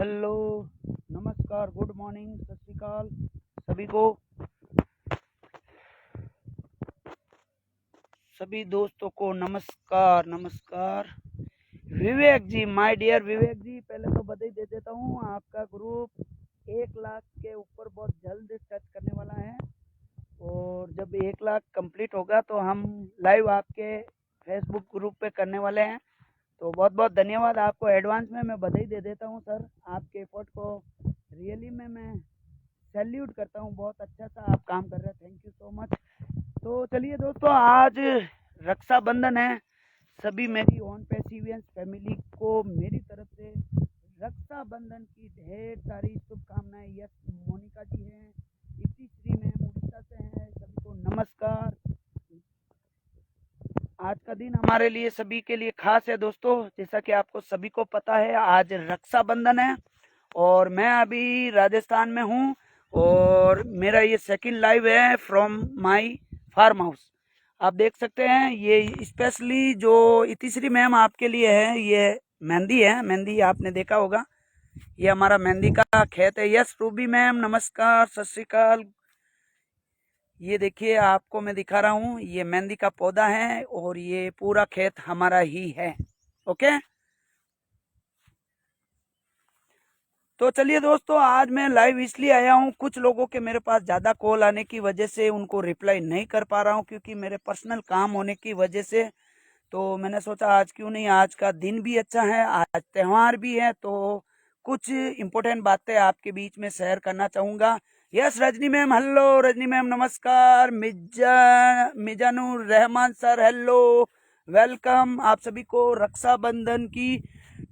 Hello, नमस्कार, good morning, सत श्री अकाल सभी को, सभी दोस्तों को नमस्कार नमस्कार। विवेक जी, माय डियर विवेक जी, पहले तो बधाई दे देता हूँ। आपका ग्रुप 1 लाख के ऊपर बहुत जल्द टच करने वाला है और जब 1 लाख कंप्लीट होगा तो हम लाइव आपके फेसबुक ग्रुप पे करने वाले हैं। तो बहुत बहुत धन्यवाद आपको, एडवांस में मैं बधाई दे देता हूँ सर। आपके एफर्ट को रियली में मैं सैल्यूट करता हूँ। बहुत अच्छा सा आप काम कर रहे हैं, थैंक यू सो मच। तो चलिए दोस्तों, आज रक्षाबंधन है। सभी मेरी ऑन पैसिवियंस फैमिली को मेरी तरफ से रक्षाबंधन की ढेर सारी शुभकामनाएं। यस, मोनिका जी हैं, इति श्री मैम उड़ीसा से हैं, सभी को नमस्कार। आज का दिन हमारे लिए सभी के लिए खास है दोस्तों। जैसा कि आपको सभी को पता है, आज रक्षाबंधन है और मैं अभी राजस्थान में हूँ और मेरा ये सेकंड लाइव है फ्रॉम माय फार्म हाउस। आप देख सकते हैं, ये स्पेशली जो इतिश्री मैम आपके लिए है, ये मेहंदी है। मेहंदी आपने देखा होगा, ये हमारा मेहंदी का खेत है। यस रूबी मैम, नमस्कार, सत श्री अकाल। ये देखिए, आपको मैं दिखा रहा हूँ, ये मेहंदी का पौधा है और ये पूरा खेत हमारा ही है। ओके, तो चलिए दोस्तों, आज मैं लाइव इसलिए आया हूँ, कुछ लोगों के मेरे पास ज़्यादा कॉल आने की वजह से उनको रिप्लाई नहीं कर पा रहा हूँ क्योंकि मेरे पर्सनल काम होने की वजह से। तो मैंने सोचा आज क्यों नहीं, आज का दिन भी अच्छा है, आज त्यौहार भी है, तो कुछ इम्पोर्टेंट बातें आपके बीच में शेयर करना चाहूँगा। Yes Rajni ma'am, hello Rajni ma'am, नमस्कार। Mizanur Rahman sir, hello, welcome. आप सभी को रक्षाबंधन की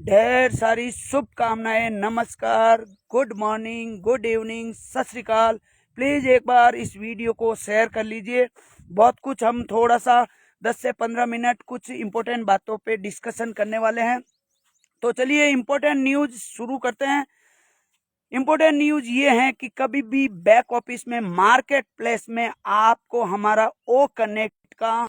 ढेर सारी शुभकामनाएं, नमस्कार, गुड मॉर्निंग, गुड इवनिंग, सत श्री अकाल। प्लीज एक बार इस वीडियो को शेयर कर लीजिए। बहुत कुछ हम थोड़ा सा 10 से 15 मिनट कुछ इम्पोर्टेंट बातों पे डिस्कशन करने वाले हैं। तो चलिए इम्पोर्टेंट न्यूज शुरू करते हैं। इम्पोर्टेंट न्यूज ये है कि कभी भी बैक ऑफिस में, मार्केट प्लेस में आपको हमारा ओ कनेक्ट का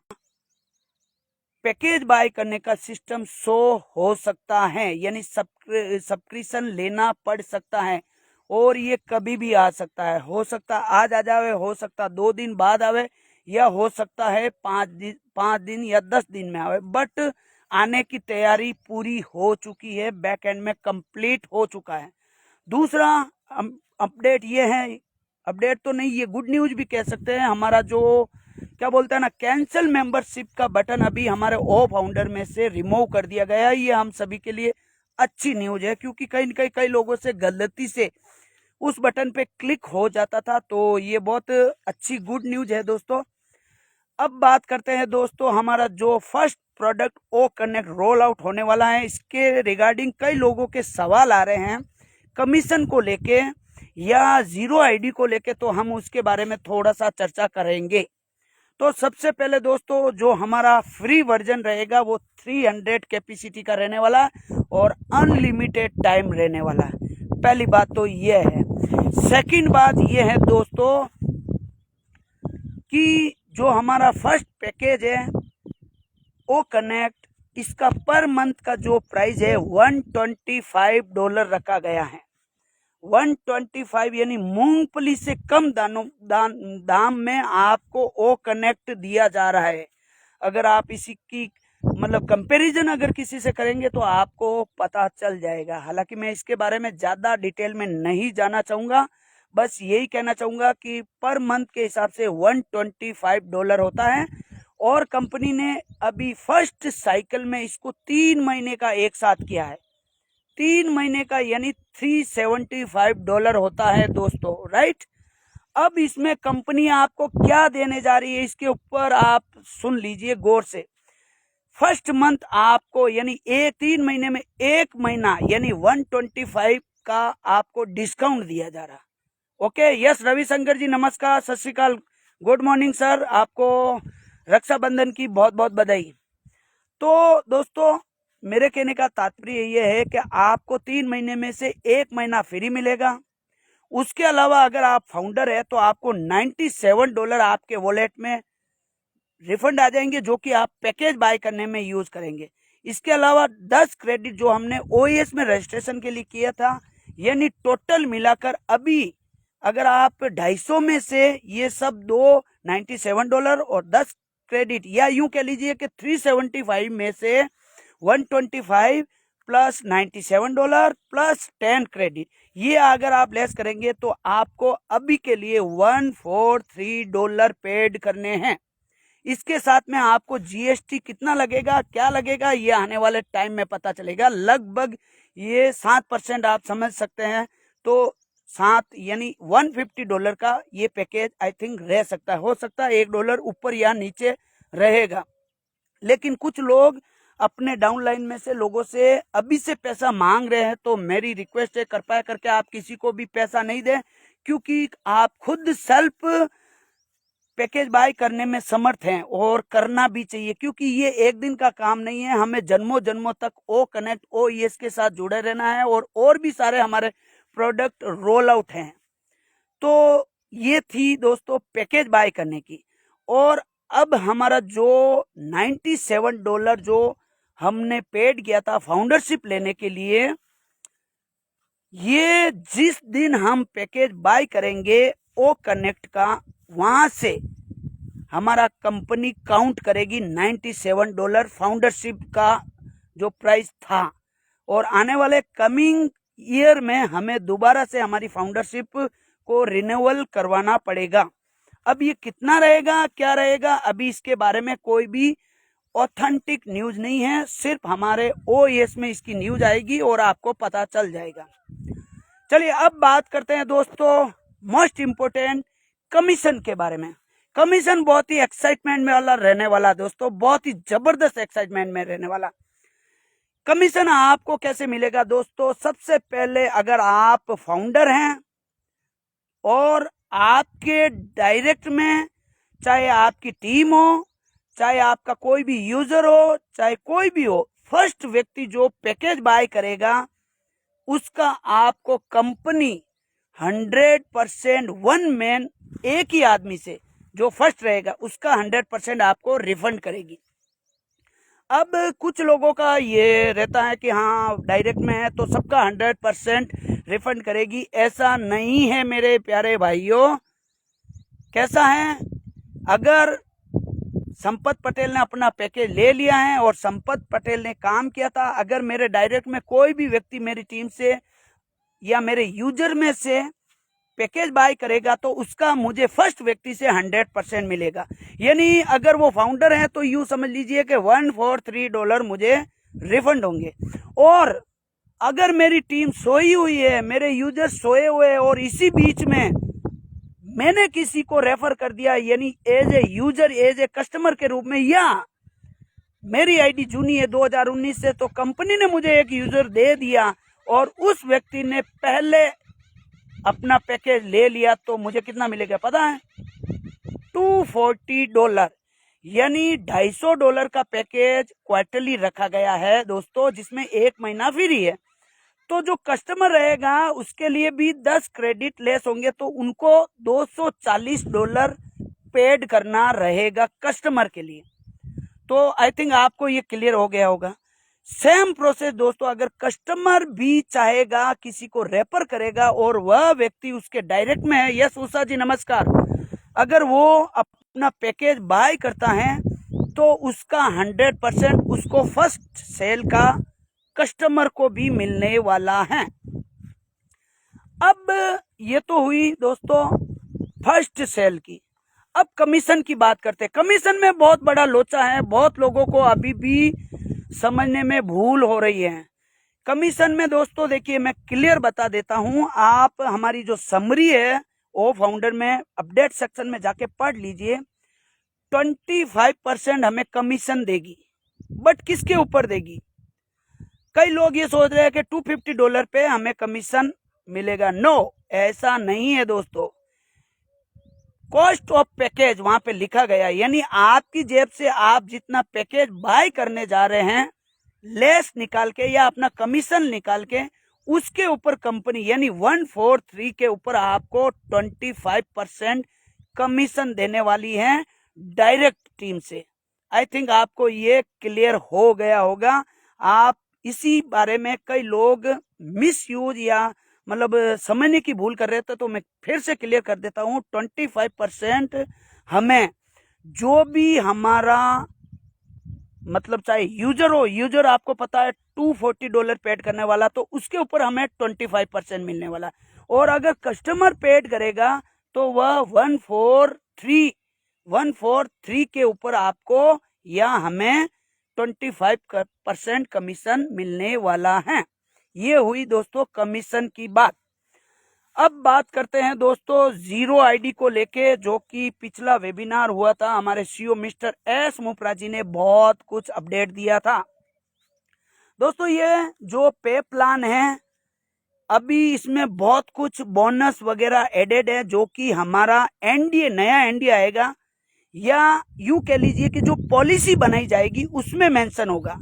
पैकेज बाय करने का सिस्टम शो हो सकता है, यानी सब्सक्रिप्शन लेना पड़ सकता है और ये कभी भी आ सकता है। हो सकता आज आ जावे, हो सकता 2 दिन बाद आवे, या हो सकता है 5 दिन या 10 दिन में आवे, बट आने की तैयारी पूरी हो चुकी है, बैक एंड में कंप्लीट हो चुका है। दूसरा अपडेट ये है, अपडेट तो नहीं, ये गुड न्यूज भी कह सकते हैं। हमारा जो क्या बोलते हैं ना, कैंसिल मेंबरशिप का बटन अभी हमारे ओ फाउंडर में से रिमूव कर दिया गया है। ये हम सभी के लिए अच्छी न्यूज है क्योंकि कई लोगों से गलती से उस बटन पे क्लिक हो जाता था, तो ये बहुत अच्छी गुड न्यूज है दोस्तों। अब बात करते हैं दोस्तों, हमारा जो first product O connect roll out होने वाला है, इसके रिगार्डिंग कई लोगों के सवाल आ रहे हैं, कमीशन को लेके या जीरो आईडी को लेके, तो हम उसके बारे में थोड़ा सा चर्चा करेंगे। तो सबसे पहले दोस्तों, जो हमारा फ्री वर्जन रहेगा वो 300 कैपेसिटी का रहने वाला है और अनलिमिटेड टाइम रहने वाला है। पहली बात तो ये है। सेकंड बात ये है दोस्तों कि जो हमारा फर्स्ट पैकेज है ओ कनेक्ट, इसका पर मंथ का जो प्राइस है $125 रखा गया है। 125 यानी मूंगफली से कम दाम में आपको ओ कनेक्ट दिया जा रहा है। अगर आप इसी की मतलब कंपैरिजन अगर किसी से करेंगे तो आपको पता चल जाएगा। हालांकि मैं इसके बारे में ज्यादा डिटेल में नहीं जाना चाहूंगा, बस यही कहना चाहूंगा कि पर मंथ के हिसाब से $125 होता है और कंपनी ने अभी फर्स्ट साइकिल में इसको 3 महीने का एक साथ किया है। 3 महीने का यानी $375 होता है दोस्तों, राइट। अब इसमें कंपनी आपको क्या देने जा रही है, इसके ऊपर आप सुन लीजिए गौर से। फर्स्ट मंथ आपको यानी 3 महीने में 1 महीना यानी 125 का आपको डिस्काउंट दिया जा रहा। ओके, यस रविशंकर जी, नमस्कार, सत श्री अकाल, गुड मॉर्निंग सर। आपको रक्षाबंधन की बहुत बहुत बधाई। तो दोस्तों, मेरे कहने का तात्पर्य ये है कि आपको 3 महीने में से 1 महीना फ्री मिलेगा। उसके अलावा अगर आप फाउंडर है तो आपको $97 आपके वॉलेट में रिफंड आ जाएंगे, जो कि आप पैकेज बाय करने में यूज करेंगे। इसके अलावा 10 क्रेडिट जो हमने ओएस में रजिस्ट्रेशन के लिए किया था, यानी टोटल मिलाकर अभी अगर आप 250 में से ये सब दो $97 और 10 क्रेडिट, या यूं कह लीजिए कि 375 में से 125 प्लस $97 प्लस 10 क्रेडिट, ये अगर आप लेस करेंगे तो आपको अभी के लिए $143 पेड करने हैं। इसके साथ में आपको जीएसटी कितना लगेगा, क्या लगेगा, ये आने वाले टाइम में पता चलेगा। लगभग ये 7% आप समझ सकते हैं। तो 7 यानी $150 का ये पैकेज आई थिंक रह सकता है। हो सकता है $1 ऊपर या नीचे रहेगा, लेकिन कुछ लोग अपने डाउनलाइन में से लोगों से अभी से पैसा मांग रहे हैं। तो मेरी रिक्वेस्ट है, कृपया करके आप किसी को भी पैसा नहीं दें, क्योंकि आप खुद सेल्फ पैकेज बाय करने में समर्थ हैं और करना भी चाहिए, क्योंकि ये एक दिन का काम नहीं है। हमें जन्मों जन्मों तक ओ कनेक्ट OES के साथ जुड़े रहना है और भी सारे हमारे प्रोडक्ट रोल आउट हैं। तो ये थी दोस्तों पैकेज बाय करने की। और अब हमारा जो $97 जो हमने पेड किया था फाउंडरशिप लेने के लिए, ये जिस दिन हम पैकेज बाय करेंगे ओ कनेक्ट का, वहां से हमारा कंपनी काउंट करेगी $97 फाउंडरशिप का जो प्राइस था। और आने वाले कमिंग ईयर में हमें दोबारा से हमारी फाउंडरशिप को रिन्यूअल करवाना पड़ेगा। अब ये कितना रहेगा, क्या रहेगा, अभी इसके बारे में कोई भी ऑथेंटिक न्यूज नहीं है। सिर्फ हमारे OES में इसकी न्यूज आएगी और आपको पता चल जाएगा। चलिए अब बात करते हैं दोस्तों मोस्ट इम्पोर्टेंट कमीशन के बारे में। कमीशन बहुत ही एक्साइटमेंट में वाला रहने वाला दोस्तों, बहुत ही जबरदस्त एक्साइटमेंट में रहने वाला। कमीशन आपको कैसे मिलेगा दोस्तों? सबसे पहले अगर आप फाउंडर हैं और आपके डायरेक्ट में चाहे आपकी टीम हो, चाहे आपका कोई भी यूजर हो, चाहे कोई भी हो, फर्स्ट व्यक्ति जो पैकेज बाय करेगा उसका आपको कंपनी 100% वन मैन, एक ही आदमी से जो फर्स्ट रहेगा उसका 100% आपको रिफंड करेगी। अब कुछ लोगों का ये रहता है कि हाँ डायरेक्ट में है तो सबका 100% रिफंड करेगी। ऐसा नहीं है मेरे प्यारे भाइयों। कैसा है? अगर संपत पटेल ने अपना पैकेज ले लिया है और संपत पटेल ने काम किया था, अगर मेरे डायरेक्ट में कोई भी व्यक्ति मेरी टीम से या मेरे यूजर में से पैकेज बाय करेगा तो उसका मुझे फर्स्ट व्यक्ति से 100% मिलेगा। यानी अगर वो फाउंडर है तो यूं समझ लीजिए कि $143 मुझे रिफंड होंगे। और अगर मेरी टीम सोई हुई है, मेरे यूजर सोए हुए हैं और इसी बीच में मैंने किसी को रेफर कर दिया, यानी as a user, as a customer के रूप में, या मेरी आईडी जुनी है 2019 से, तो कंपनी ने मुझे एक यूजर दे दिया और उस व्यक्ति ने पहले अपना पैकेज ले लिया, तो मुझे कितना मिलेगा पता है? $240, यानी $250 का पैकेज क्वार्टरली रखा गया है दोस्तों, जिसमें 1 महीना फ्री है। तो जो कस्टमर रहेगा उसके लिए भी 10 क्रेडिट लेस होंगे, तो उनको $240 पेड करना रहेगा कस्टमर के लिए। तो आई थिंक आपको ये क्लियर हो गया होगा। सेम प्रोसेस दोस्तों, अगर कस्टमर भी चाहेगा, किसी को रेफर करेगा और वह व्यक्ति उसके डायरेक्ट में है, यस उषा जी नमस्कार, अगर वो अपना पैकेज बाय करता है तो उसका 100% उसको फर्स्ट सेल का कस्टमर को भी मिलने वाला है। अब ये तो हुई दोस्तों फर्स्ट सेल की। अब कमीशन की बात करते हैं। कमीशन में बहुत बड़ा लोचा है, बहुत लोगों को अभी भी समझने में भूल हो रही है। कमीशन में दोस्तों देखिए, मैं क्लियर बता देता हूं, आप हमारी जो समरी है वो फाउंडर में अपडेट सेक्शन में जाके पढ़ लीजिए। 25% हमें कमीशन देगी, बट किसके ऊपर देगी? कई लोग ये सोच रहे हैं कि $250 पे हमें कमीशन मिलेगा। नो, ऐसा नहीं है दोस्तों। कॉस्ट ऑफ पैकेज वहां पे लिखा गया, यानी आपकी जेब से आप जितना पैकेज बाय करने जा रहे हैं, लेस निकाल के या अपना कमीशन निकाल के, उसके ऊपर कंपनी यानी 143 के ऊपर आपको 25% कमीशन देने वाली है डायरेक्ट टीम से। आई थिंक आपको ये क्लियर हो गया होगा। आप इसी बारे में कई लोग मिसयूज या मतलब समझने की भूल कर रहे थे, तो मैं फिर से क्लियर कर देता हूँ। 25% हमें जो भी हमारा मतलब चाहे यूजर हो, यूजर आपको पता है $240 पेड करने वाला, तो उसके ऊपर हमें 25% मिलने वाला। और अगर कस्टमर पेड करेगा तो वह 143 के ऊपर आपको या हमें 25% कमीशन मिलने वाला है। ये हुई दोस्तों कमीशन की बात। अब बात करते हैं दोस्तों जीरो आईडी को लेके, जो कि पिछला वेबिनार हुआ था, हमारे सीईओ मिस्टर एस मुपरा जी ने बहुत कुछ अपडेट दिया था। दोस्तों ये जो पे प्लान है, अभी इसमें बहुत कुछ बोनस वगैरह एडेड है, जो कि हमारा एनडीए, नया एनडीए आएगा, या यूं कह लीजिए कि जो पॉलिसी बनाई जाएगी उसमें मेंशन होगा।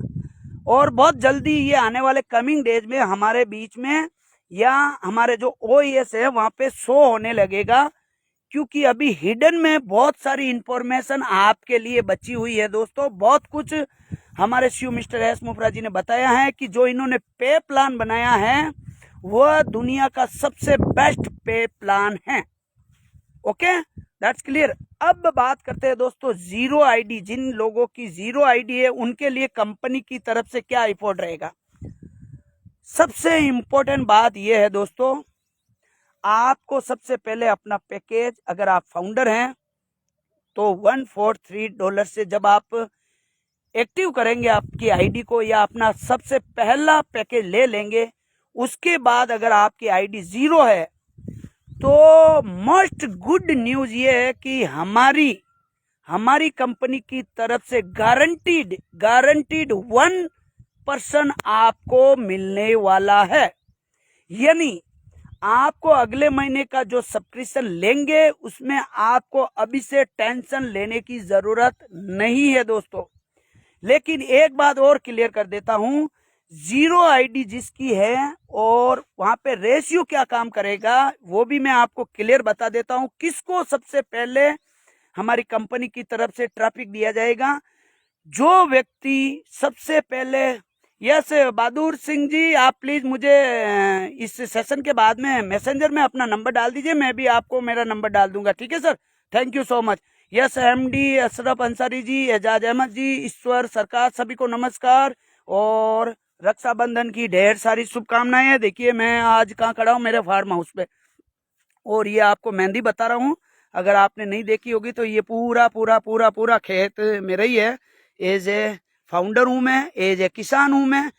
और बहुत जल्दी ये आने वाले कमिंग डेज में हमारे बीच में या हमारे जो ओएस है वहां पे शो होने लगेगा, क्योंकि अभी हिडन में बहुत सारी इंफॉर्मेशन आपके लिए बची हुई है। दोस्तों बहुत कुछ हमारे सीईओ मिस्टर एस मुपरा जी ने बताया है कि जो इन्होंने पे प्लान बनाया है वह दुनिया का सबसे बेस्ट पे प्लान है। Okay, that's clear. अब बात करते हैं दोस्तों जीरो आईडी, जिन लोगों की जीरो आईडी है उनके लिए कंपनी की तरफ से क्या एफर्ट रहेगा। सबसे इंपॉर्टेंट बात यह है दोस्तों, आपको सबसे पहले अपना पैकेज, अगर आप फाउंडर हैं तो $143 से जब आप एक्टिव करेंगे आपकी आईडी को या अपना सबसे पहला पैकेज ले लेंगे, उसके बाद अगर आपकी आईडी जीरो है तो मोस्ट गुड न्यूज ये है कि हमारी कंपनी की तरफ से गारंटीड 1% आपको मिलने वाला है। यानी आपको अगले महीने का जो सब्सक्रिप्शन लेंगे उसमें आपको अभी से टेंशन लेने की जरूरत नहीं है दोस्तों। लेकिन एक बात और क्लियर कर देता हूं, जीरो आईडी जिसकी है और वहां पे रेशियो क्या काम करेगा वो भी मैं आपको क्लियर बता देता हूं। किसको सबसे पहले हमारी कंपनी की तरफ से ट्रैफिक दिया जाएगा, जो व्यक्ति सबसे पहले, यस बहादुर सिंह जी, आप प्लीज मुझे इस सेशन के बाद में मैसेंजर में अपना नंबर डाल दीजिए, मैं भी आपको मेरा नंबर डाल दूंगा। ठीक है sir, thank you so much. Yes MD Ashraf Ansari ji, Ejaz Ahmed ji, Ishwar Sarkar, सभी को नमस्कार और रक्षाबंधन की ढेर सारी शुभकामनाएं। देखिए मैं आज कहाँ खड़ा हूँ, मेरे फार्म हाउस पे, और ये आपको मेहंदी बता रहा हूँ। अगर आपने नहीं देखी होगी तो ये पूरा पूरा पूरा पूरा खेत मेरा ही है। एज ए फाउंडर हूँ मैं, एज ए किसान हूँ मैं,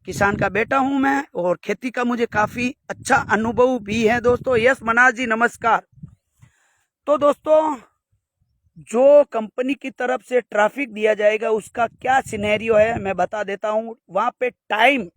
किसान का बेटा हूँ मैं, और खेती का मुझे काफी अच्छा अनुभव भी है दोस्तों। यस मनाज जी नमस्कार। तो दोस्तों जो कंपनी की तरफ से ट्रैफिक दिया जाएगा उसका क्या सिनेरियो है मैं बता देता हूँ। वहां पे टाइम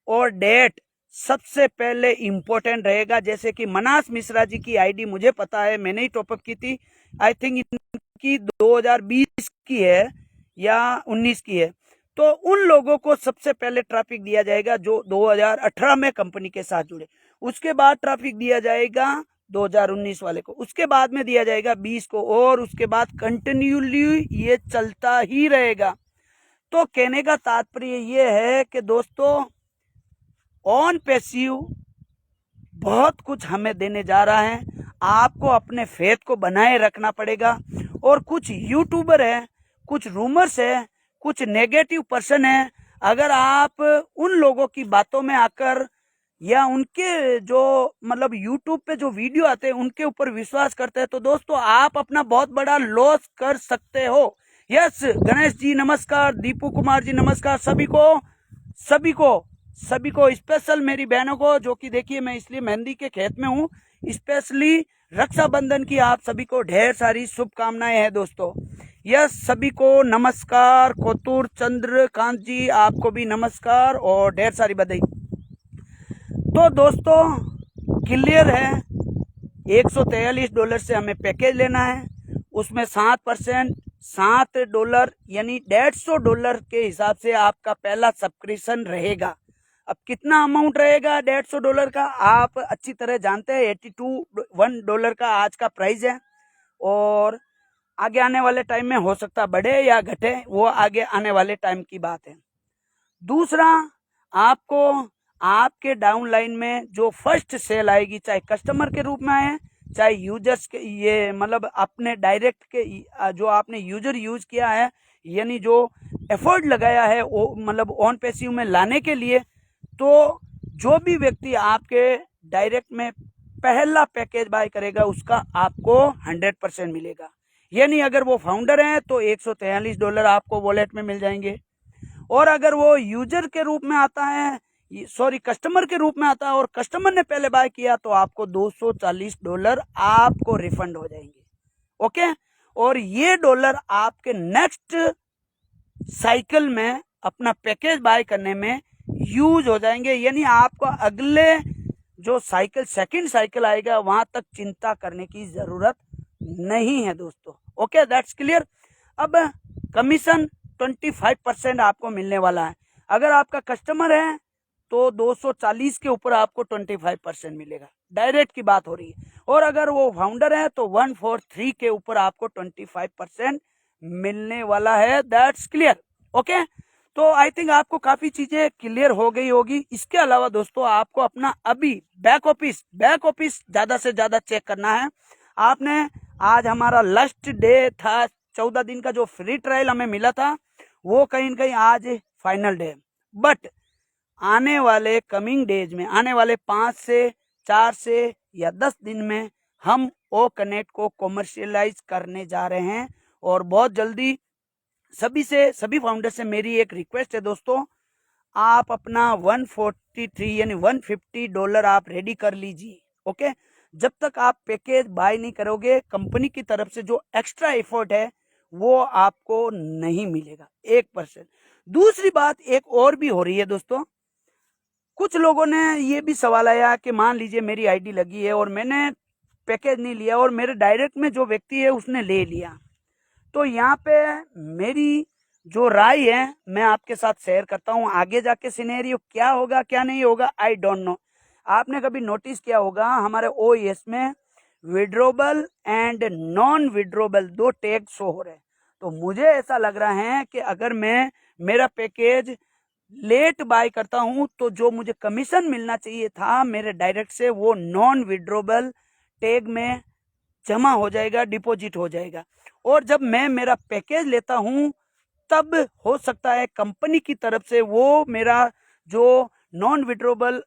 और डेट सबसे पहले इंपॉर्टेंट रहेगा। जैसे कि मनास मिश्रा जी की आईडी मुझे पता है, मैंने ही टॉपअप की थी, आई थिंक इनकी 2020 की है या 19 की है। तो उन लोगों को सबसे पहले ट्रैफिक दिया जाएगा जो 2018 में कंपनी के साथ जुड़े, उसके बाद ट्रैफिक दिया जाएगा 2019 वाले को, उसके बाद में दिया जाएगा 20 को, और उसके बाद कंटिन्यूली ये चलता ही रहेगा। तो कहने का तात्पर्य ये है कि दोस्तों ऑन पैसिव बहुत कुछ हमें देने जा रहा है, आपको अपने फेथ को बनाए रखना पड़ेगा। और कुछ यूट्यूबर है, कुछ रूमर्स है, कुछ नेगेटिव पर्सन है, अगर आप उन लोगों की बातों में आकर या उनके जो मतलब यूट्यूब पे जो वीडियो आते हैं उनके ऊपर विश्वास करते हैं तो दोस्तों आप अपना बहुत बड़ा लॉस कर सकते हो। यस गणेश जी नमस्कार, दीपू कुमार जी नमस्कार, सभी को स्पेशल मेरी बहनों को, जो कि देखिए मैं इसलिए मेहंदी के खेत में हूँ, स्पेशली रक्षाबंधन की आप सभी को ढेर सारी शुभकामनाएं हैं दोस्तों। यस सभी को नमस्कार, कोतुर चंद्रकांत जी आपको भी नमस्कार और ढेर सारी बधाई। तो दोस्तों क्लियर है, $143 से हमें पैकेज लेना है, उसमें 7% $7 यानी $150 के हिसाब से आपका पहला सब्सक्रिप्शन रहेगा। अब कितना अमाउंट रहेगा $150 का आप अच्छी तरह जानते हैं, $82 का आज का प्राइस है, और आगे आने वाले टाइम में हो सकता बढ़े या घटे, वो आगे आने वाले टाइम की बात है। दूसरा, आपको आपके डाउन लाइन में जो फर्स्ट सेल आएगी, चाहे कस्टमर के रूप में आए, चाहे यूजर्स के, ये मतलब अपने डायरेक्ट के जो आपने यूजर यूज किया है, यानी जो एफर्ट लगाया है वो मतलब ऑन पैसिव में लाने के लिए, तो जो भी व्यक्ति आपके डायरेक्ट में पहला पैकेज बाय करेगा उसका आपको 100% मिलेगा। यानी अगर वो फाउंडर हैं तो $143 आपको वॉलेट में मिल जाएंगे, और अगर वो यूजर के रूप में आता है, सॉरी कस्टमर के रूप में आता है और कस्टमर ने पहले बाय किया, तो आपको $240 आपको रिफंड हो जाएंगे। ओके, और ये डॉलर आपके नेक्स्ट साइकिल में अपना पैकेज बाय करने में यूज हो जाएंगे। यानी आपको अगले जो साइकिल, सेकंड साइकिल आएगा, वहां तक चिंता करने की जरूरत नहीं है दोस्तों। Okay, that's clear. अब कमीशन 25% आपको मिलने वाला है। अगर आपका कस्टमर है तो 240 के ऊपर आपको 25% मिलेगा, डायरेक्ट की बात हो रही है। और अगर वो फाउंडर है तो 143 के ऊपर आपको 25% मिलने वाला है। That's clear. ओके, तो आई थिंक आपको काफी चीजें क्लियर हो गई होगी। इसके अलावा दोस्तों आपको अपना अभी बैक ऑफिस ज्यादा से ज्यादा चेक करना है। आपने आज हमारा लास्ट डे था, 14 दिन का जो फ्री ट्रायल हमें मिला था वो कहीं न कहीं आज फाइनल डे, बट आने वाले कमिंग डेज में, आने वाले 5 से 4 से या 10 दिन में हम ओ कनेक्ट को कॉमर्शियलाइज करने जा रहे हैं। और बहुत जल्दी सभी फाउंडर से मेरी एक रिक्वेस्ट है दोस्तों, आप अपना 143 यानी $150 आप रेडी कर लीजिए। ओके, जब तक आप पैकेज बाय नहीं करोगे, कंपनी की तरफ से जो एक्स्ट्रा एफर्ट है वो आपको नहीं मिलेगा 1%। दूसरी बात एक और भी हो रही है दोस्तों, कुछ लोगों ने ये भी सवाल आया कि मान लीजिए मेरी आईडी लगी है और मैंने पैकेज नहीं लिया और मेरे डायरेक्ट में जो व्यक्ति है उसने ले लिया, तो यहाँ पे मेरी जो राय है मैं आपके साथ शेयर करता हूँ। आगे जाके सिनेरियो क्या होगा क्या नहीं होगा आई डोंट नो। आपने कभी नोटिस किया होगा हमारे ओएस में withdrawable and non withdrawable 2 tag show हो रहे हैं। तो मुझे ऐसा लग रहा है कि अगर मैं मेरा पैकेज लेट बाय करता हूं तो जो मुझे कमीशन मिलना चाहिए था मेरे डायरेक्ट से, वो नॉन विड्रोबल टैग में जमा हो जाएगा, डिपॉजिट हो जाएगा। और जब मैं मेरा पैकेज लेता हूं तब हो सकता है कंपनी की तरफ से वो मेरा जो नॉन विड्रोबल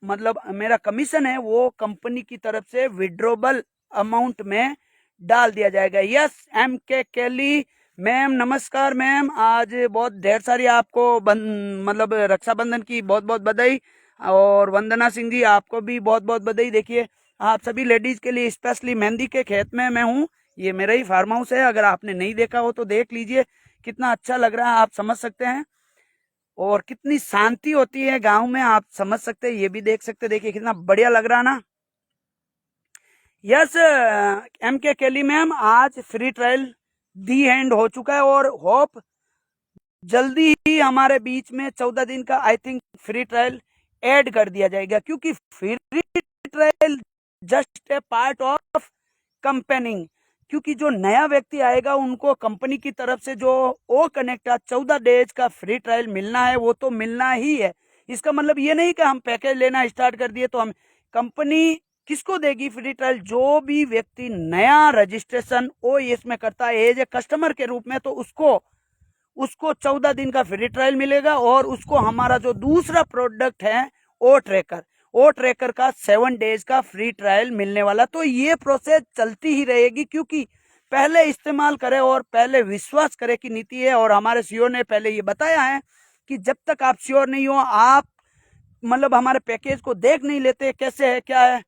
मतलब मेरा कमीशन है वो कंपनी की तरफ से विड्रोबल अमाउंट में डाल दिया जाएगा। यस, MK केली मैम, नमस्कार मैम। आज बहुत ढेर सारी आपको मतलब रक्षाबंधन की बहुत बहुत बधाई, और वंदना सिंह जी आपको भी बहुत बहुत बधाई। देखिए आप सभी लेडीज के लिए स्पेशली मेहंदी के खेत में मैं हूँ, ये मेरा ही फार्म हाउस है। अगर आपने नहीं देखा हो तो देख लीजिए, कितना अच्छा लग रहा है आप समझ सकते हैं, और कितनी शांति होती है गांव में आप समझ सकते हैं, ये भी देख सकते हैं। देखिए कितना बढ़िया लग रहा है ना। यस MK केली मैम, आज फ्री ट्रायल दी एंड हो चुका है और होप जल्दी ही हमारे बीच में 14 दिन का I think free trial add कर दिया जाएगा, क्योंकि free trial just a part of campaigning. क्योंकि जो नया व्यक्ति आएगा उनको कंपनी की तरफ से जो ओ कनेक्ट 14 डेज का फ्री ट्रायल मिलना है वो तो मिलना ही है। इसका मतलब ये नहीं कि हम पैकेज लेना स्टार्ट कर दिए तो हम, कंपनी किसको देगी फ्री ट्रायल? जो भी व्यक्ति नया रजिस्ट्रेशन ओएस में करता है एज ए कस्टमर के रूप में, तो उसको 14 दिन का फ्री ट्रायल मिलेगा। और उसको हमारा जो दूसरा प्रोडक्ट है ओ ट्रैकर का 7 डेज का फ्री ट्रायल मिलने वाला। तो ये प्रोसेस चलती ही रहेगी, क्योंकि पहले इस्तेमाल करें और पहले विश्वास करें की नीति है। और हमारे सीईओ ने पहले ये बताया है कि जब तक आप श्योर नहीं हो, आप मतलब हमारे पैकेज को देख नहीं लेते कैसे है क्या है,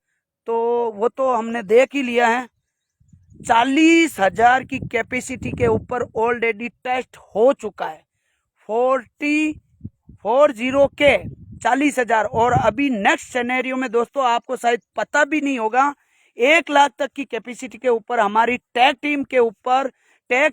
तो वो तो हमने देख ही लिया है। 40,000 की कैपेसिटी के ऊपर ऑलरेडी टेस्ट हो चुका है। 40 के 40,000। और अभी नेक्स्ट सिनेरियो में दोस्तों आपको शायद पता भी नहीं होगा, 1 लाख तक की कैपेसिटी के ऊपर हमारी टैग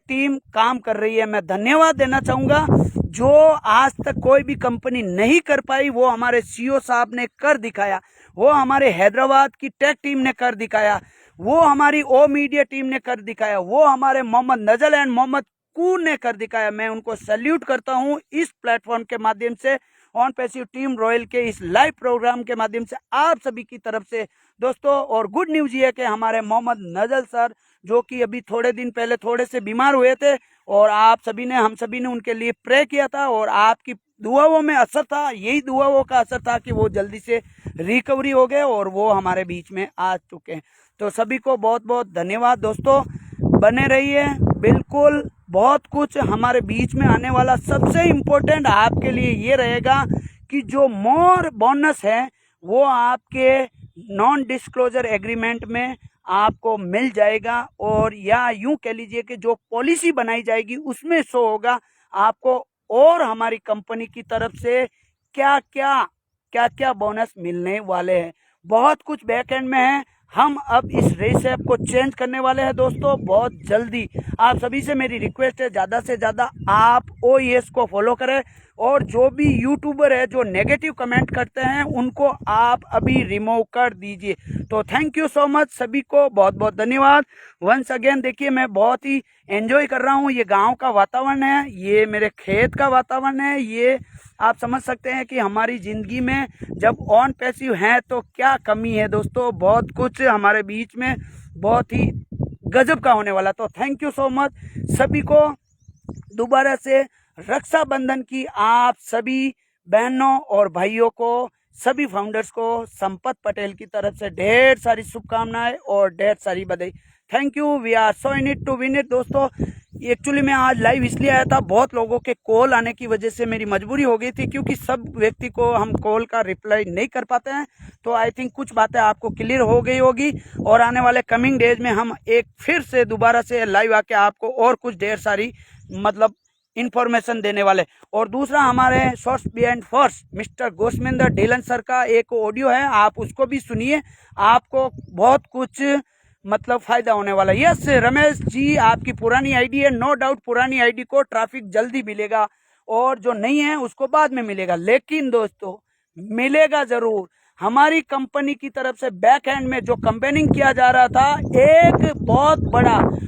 टीम काम कर रही है। मैं धन्यवाद देना चाहूंगा, जो आज तक कोई भी कंपनी नहीं कर पाई वो हमारे सीईओ साहब ने कर दिखाया, वो हमारे हैदराबाद की टैग टीम ने कर दिखाया, वो हमारी ओ मीडिया टीम ने कर दिखाया, वो हमारे मोहम्मद नजल एंड मोहम्मद कून ने कर दिखाया। मैं उनको सैल्यूट करता हूं इस प्लेटफॉर्म के माध्यम से, ऑन पैसिव टीम रॉयल के इस लाइव प्रोग्राम के माध्यम से आप सभी की तरफ से दोस्तों। और गुड न्यूज़ ये है कि हमारे मोहम्मद नजल सर जो कि अभी थोड़े दिन पहले थोड़े से बीमार हुए थे और आप सभी ने हम सभी ने उनके लिए प्रे किया था और आपकी दुआओं में असर था, यही दुआओं का असर था कि वो जल्दी से रिकवरी हो गए और वो हमारे बीच में आ चुके हैं। तो सभी को बहुत बहुत धन्यवाद दोस्तों, बने रहिए बिल्कुल। बहुत कुछ हमारे बीच में आने वाला, सबसे इम्पोर्टेंट आपके लिए ये रहेगा कि जो मोर बोनस है वो आपके नॉन डिस्क्लोजर एग्रीमेंट में आपको मिल जाएगा, और या यूं कह लीजिए कि जो पॉलिसी बनाई जाएगी उसमें शो होगा आपको और हमारी कंपनी की तरफ से क्या क्या बोनस मिलने वाले हैं। बहुत कुछ बैक एंड में है। हम अब इस रेसेप को चेंज करने वाले हैं दोस्तों बहुत जल्दी। आप सभी से मेरी रिक्वेस्ट है ज़्यादा से ज़्यादा आप OES को फॉलो करें, और जो भी यूट्यूबर है जो नेगेटिव कमेंट करते हैं उनको आप अभी रिमूव कर दीजिए। तो थैंक यू सो मच, सभी को बहुत बहुत धन्यवाद वंस अगेन। देखिए मैं बहुत ही एंजॉय कर रहा हूँ, ये गांव का वातावरण है, ये मेरे खेत का वातावरण है, ये आप समझ सकते हैं कि हमारी ज़िंदगी में जब ऑन पैसिव है तो क्या कमी है दोस्तों। बहुत कुछ हमारे बीच में बहुत ही गजब का होने वाला। तो थैंक यू सो मच सभी को दोबारा से रक्षाबंधन की आप सभी बहनों और भाइयों को, सभी फाउंडर्स को संपत पटेल की तरफ से ढेर सारी शुभकामनाएं और ढेर सारी बधाई। Thank you, we are so in it to win it दोस्तों। एक्चुअली मैं आज लाइव इसलिए आया था, बहुत लोगों के कॉल आने की वजह से मेरी मजबूरी हो गई थी, क्योंकि सब व्यक्ति को हम कॉल का रिप्लाई नहीं कर पाते हैं। तो आई थिंक कुछ बातें आपको क्लियर हो गई होगी, और आने वाले कमिंग डेज में हम एक फिर से दोबारा से लाइव आके आपको और कुछ ढेर सारी मतलब इंफॉर्मेशन देने वाले। और दूसरा हमारे source behind force mister Gosminder Dhillon sir का एक ऑडियो है, आप उसको भी सुनिए, आपको बहुत कुछ मतलब फायदा होने वाला है। यस रमेश जी, आपकी पुरानी आईडी है, नो डाउट पुरानी आईडी को ट्रैफिक जल्दी मिलेगा और जो नहीं है उसको बाद में मिलेगा, लेकिन दोस्तों मिलेगा जरूर। हमारी कंपनी की तरफ से बैक एंड में जो कंपेनिंग किया जा रहा था, एक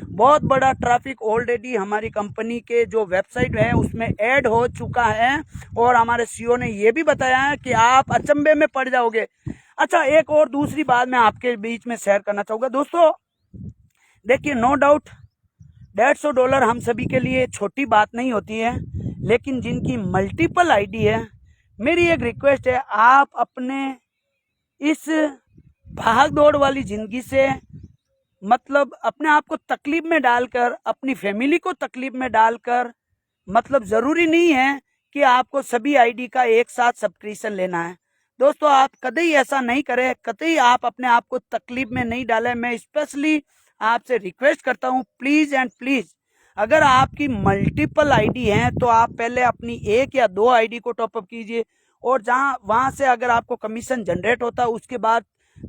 बहुत बड़ा ट्रैफिक ऑलरेडी हमारी कंपनी के जो वेबसाइट है उसमें ऐड हो चुका है, और हमारे सीईओ ने ये भी बताया है कि आप अचंभे में पड़ जाओगे। अच्छा, एक और दूसरी बात मैं आपके बीच में शेयर करना चाहूँगा दोस्तों। देखिए नो डाउट $150 हम सभी के लिए छोटी बात नहीं होती है, लेकिन जिनकी मल्टीपल आईडी है, मेरी एक रिक्वेस्ट है, आप अपने इस भाग दौड़ वाली ज़िंदगी से मतलब अपने आप को तकलीफ में डालकर, अपनी फैमिली को तकलीफ में डालकर, मतलब ज़रूरी नहीं है कि आपको सभी आईडी का एक साथ सब्सक्रिप्शन लेना है दोस्तों। आप कभी ऐसा नहीं करें, कभी आप अपने आप को तकलीफ में नहीं डालें। मैं स्पेशली आपसे रिक्वेस्ट करता हूं, प्लीज़ एंड प्लीज़, अगर आपकी मल्टीपल आईडी हैं तो आप पहले अपनी 1 या 2 आईडी को टॉपअप कीजिए, और वहाँ से अगर आपको कमीशन जनरेट होता है उसके बाद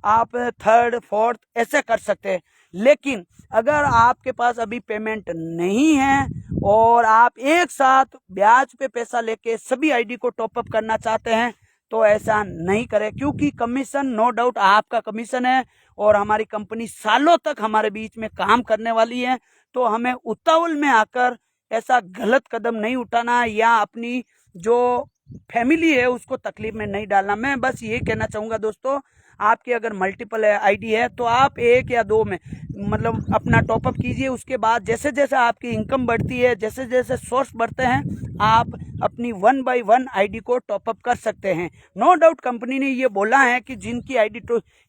आप 3rd 4th ऐसे कर सकते हैं। लेकिन अगर आपके पास अभी पेमेंट नहीं है और आप एक साथ ब्याज पे पैसा लेके सभी आईडी को टॉपअप करना चाहते हैं, तो ऐसा नहीं करें, क्योंकि कमीशन नो डाउट आपका कमीशन है और हमारी कंपनी सालों तक हमारे बीच में काम करने वाली है। तो हमें उतावल में आकर ऐसा गलत कदम नहीं उठाना या अपनी जो फैमिली है उसको तकलीफ में नहीं डालना। मैं बस ये कहना चाहूँगा दोस्तों, आपकी अगर मल्टीपल आईडी है तो आप 1 या 2 में मतलब अपना टॉपअप कीजिए। उसके बाद जैसे जैसे आपकी इनकम बढ़ती है, जैसे जैसे सोर्स बढ़ते हैं, आप अपनी 1 बाय 1 आईडी को टॉपअप कर सकते हैं। नो डाउट कंपनी ने ये बोला है कि जिनकी आईडी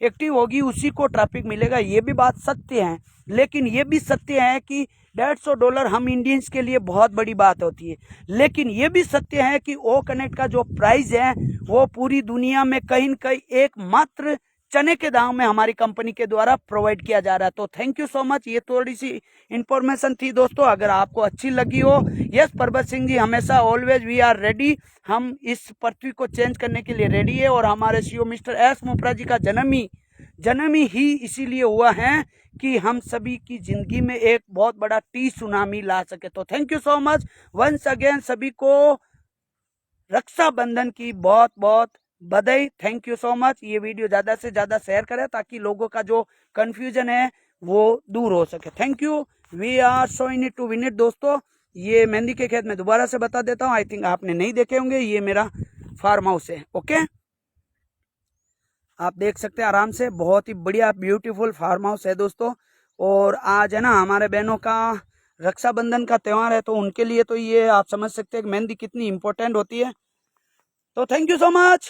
एक्टिव होगी उसी को ट्रैफिक मिलेगा, ये भी बात सत्य है, लेकिन ये भी सत्य है कि $150 हम इंडियंस के लिए बहुत बड़ी बात होती है। लेकिन ये भी सत्य है कि ओ कनेक्ट का जो प्राइस है वो पूरी दुनिया में कहीं न कहीं एकमात्र चने के दाम में हमारी कंपनी के द्वारा प्रोवाइड किया जा रहा है। तो थैंक यू सो मच, ये थोड़ी सी इंफॉर्मेशन थी दोस्तों, अगर आपको अच्छी लगी हो। यस परबत सिंह जी, हमेशा ऑलवेज वी आर रेडी, हम इस पृथ्वी को चेंज करने के लिए रेडी है, और हमारे सीईओ मिस्टर एस मोपरा जी का जन्म ही इसीलिए हुआ है कि हम सभी की जिंदगी में एक बहुत बड़ा सुनामी ला सके। तो thank you so much once again, सभी को रक्षाबंधन की बहुत बहुत बधाई। Thank you so much. ये वीडियो ज़्यादा से ज़्यादा शेयर करें ताकि लोगों का जो कन्फ्यूजन है वो दूर हो सके। Thank you, we are so in it to win it दोस्तों। ये मेहंदी के खेत में दोबारा से बता देता हूँ, आई थिंक आपने नहीं देखे होंगे, ये मेरा फार्म हाउस है। ओके, आप देख सकते हैं आराम से, बहुत ही बढ़िया ब्यूटीफुल फार्म हाउस है दोस्तों। और आज है ना हमारे बहनों का रक्षाबंधन का त्यौहार है, तो उनके लिए तो ये आप समझ सकते हैं कि मेहंदी कितनी इंपॉर्टेंट होती है। तो थैंक यू सो मच।